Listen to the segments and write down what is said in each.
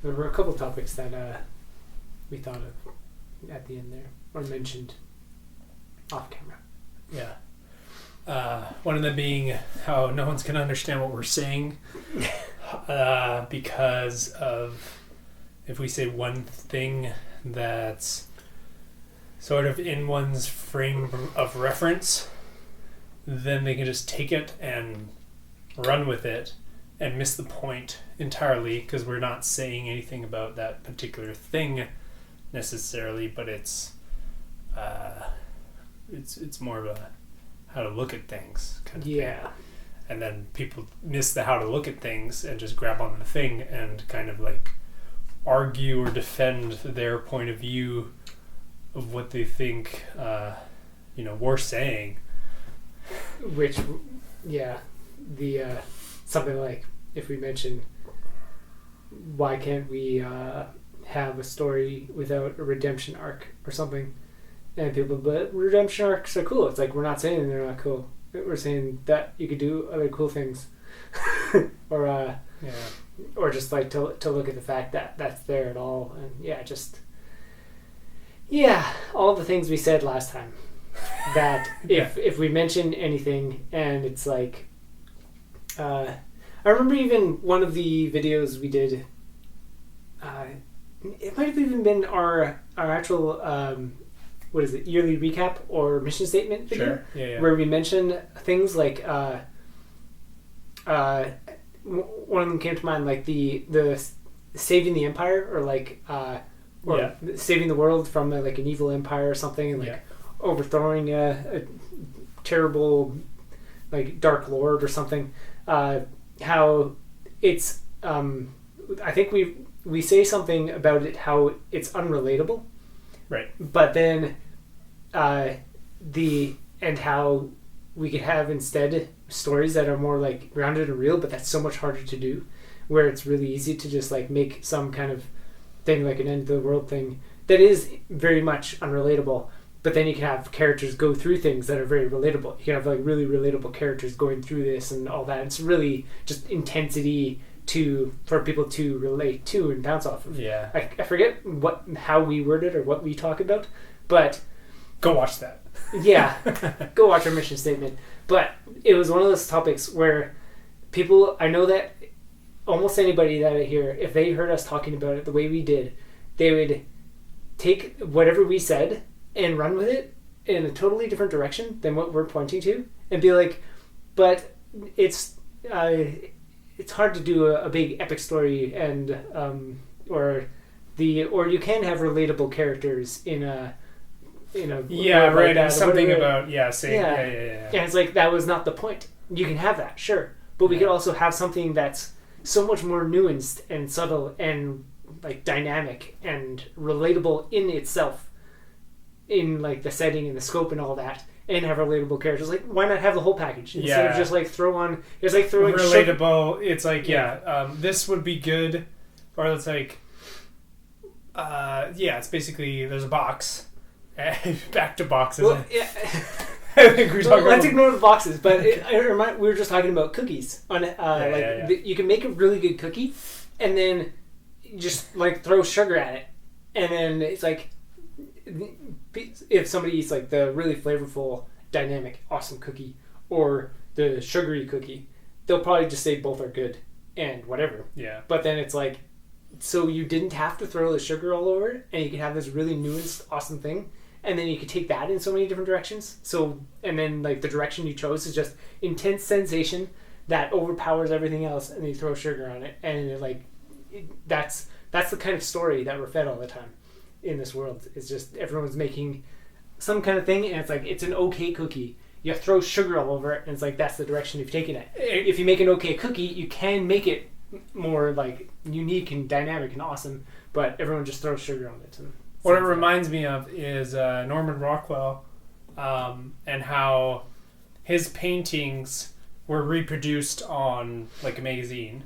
There were a couple topics that we thought of at the end there, or mentioned off camera. Yeah. One of them being how no one's going to understand what we're saying because of if we say one thing that's sort of in one's frame of reference, then they can just take it and run with it and miss the point entirely because we're not saying anything about that particular thing necessarily, but it's more of a how to look at things kind of thing. And then people miss the how to look at things and just grab on the thing and kind of like argue or defend their point of view of what they think we're saying. Which, something like if we mention why can't we have a story without a redemption arc or something, and people, but redemption arcs are cool. It's like, we're not saying they're not cool. We're saying that you could do other cool things. or just like to look at the fact that that's there at all. And all the things we said last time. That if we mention anything and it's like, I remember even one of the videos we did, it might have even been our actual yearly recap or mission statement video, where we mentioned things like one of them came to mind, like the saving the empire, or like saving the world from like an evil empire or something, and like overthrowing a terrible like dark lord or something. How it's I think we say something about it, how it's unrelatable, right? But then how we could have instead stories that are more like grounded and real, but that's so much harder to do, where it's really easy to just like make some kind of thing like an end of the world thing that is very much unrelatable, but then you can have characters go through things that are very relatable. You can have like really relatable characters going through this and all that. It's really just intensity for people to relate to and bounce off of. I forget how we word it or what we talk about, but go watch that. Go watch our mission statement. But it was one of those topics where people, I know that almost anybody that I hear, if they heard us talking about it the way we did, they would take whatever we said and run with it in a totally different direction than what we're pointing to, and be like, but it's hard to do a big epic story, and or you can have relatable characters in a something about saying and it's like, that was not the point. You can have that, sure, but we could also have something that's so much more nuanced and subtle and like dynamic and relatable in itself, in like the setting and the scope and all that, and have relatable characters. Like, why not have the whole package instead of just like throw on? It's like throwing relatable. It's like this would be good, or it's like it's basically there's a box. Back to boxes. Well, I think let's ignore the boxes. But we were just talking about cookies. You can make a really good cookie, and then just like throw sugar at it, and then it's like, if somebody eats like the really flavorful, dynamic, awesome cookie or the sugary cookie, they'll probably just say both are good and whatever. But then it's like, so you didn't have to throw the sugar all over it, and you can have this really nuanced, awesome thing. And then you could take that in so many different directions. And then like the direction you chose is just intense sensation that overpowers everything else, and then you throw sugar on it, and that's the kind of story that we're fed all the time in this world. It's just everyone's making some kind of thing, and it's like, it's an okay cookie. You throw sugar all over it, and it's like, that's the direction you've taken it. If you make an okay cookie, you can make it more like unique and dynamic and awesome, but everyone just throws sugar on it. What it reminds me of is Norman Rockwell, and how his paintings were reproduced on like a magazine,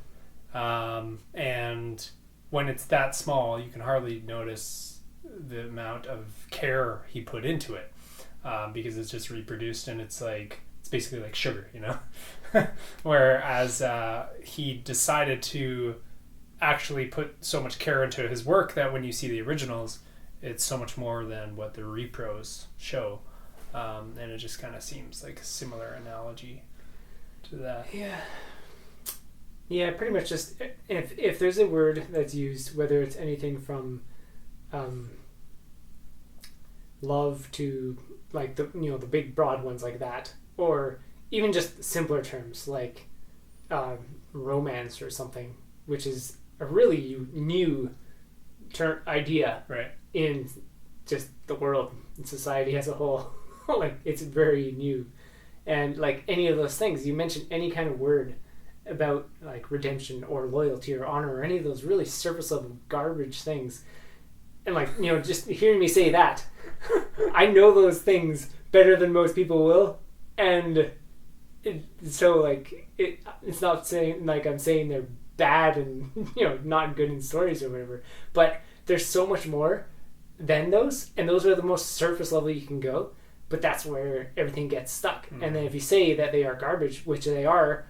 and when it's that small, you can hardly notice the amount of care he put into it, because it's just reproduced, and it's basically like sugar, Whereas he decided to actually put so much care into his work that when you see the originals, it's so much more than what the repros show. And it just kind of seems like a similar analogy to that. Yeah, pretty much just if there's a word that's used, whether it's anything from love to like the the big broad ones like that, or even just simpler terms like romance or something, which is a really new idea right in just the world and society as a whole. Like it's very new, and like any of those things you mentioned, any kind of word about like redemption or loyalty or honor or any of those really surface level garbage things, and like just hearing me say that I know those things better than most people will, and so like it's not saying like I'm saying they're bad and not good in stories or whatever, but there's so much more than those, and those are the most surface level you can go, but that's where everything gets stuck. And then if you say that they are garbage, which they are,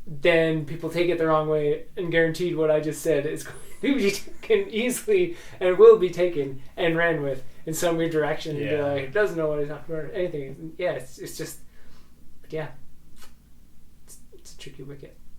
then people take it the wrong way, and guaranteed what I just said is going to be taken easily and will be taken and ran with in some weird direction. And be like, doesn't know what he's talking about or anything. Yeah, it's just, it's a tricky wicket.